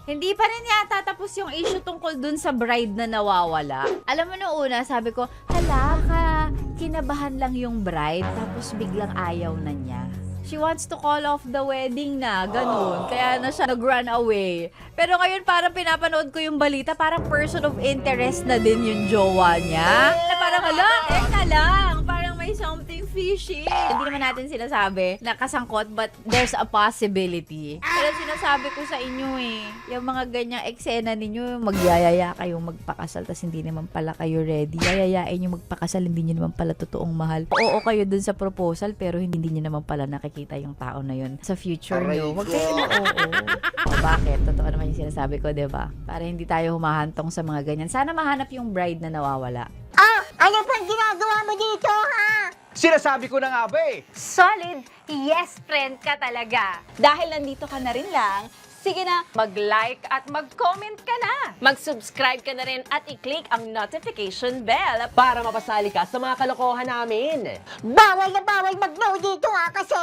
Hindi pa rin yata tapos yung issue tungkol dun sa bride na nawawala. Alam mo nung una, sabi ko, hala ka, kinabahan lang yung bride tapos biglang ayaw na niya. She wants to call off the wedding na, ganun. Kaya na siya nag-run away. Pero ngayon parang pinapanood ko yung balita, parang person of interest na din yung jowa niya. Na parang, hala, teka lang, parang may something fishy. Hindi naman natin sinasabi na kasangkot, but there's a possibility. Pero sinasabi ko sa inyo yung mga ganyang eksena ninyo, magyayaya kayong magpakasal, tas hindi naman pala kayo ready. Yayayain yung magpakasal, hindi nyo naman pala totoong mahal. Oo kayo dun sa proposal, pero hindi nyo naman pala nakikita yung tao na yun sa future nyo. Huwag kayo na oo. O bakit? Totoo naman yung sinasabi ko, diba? Para hindi tayo humahantong sa mga ganyan. Sana mahanap yung bride na nawawala. Ah! Ano pang ginagawa mo dito, ha? Sinasabi ko na nga ba eh. Solid yes friend ka talaga. Dahil nandito ka na rin lang, sige na, mag-like at mag-comment ka na. Mag-subscribe ka na rin at i-click ang notification bell Para mapasali ka sa mga kalokohan namin. Bawal na bawal mag-no dito, ha? Kasi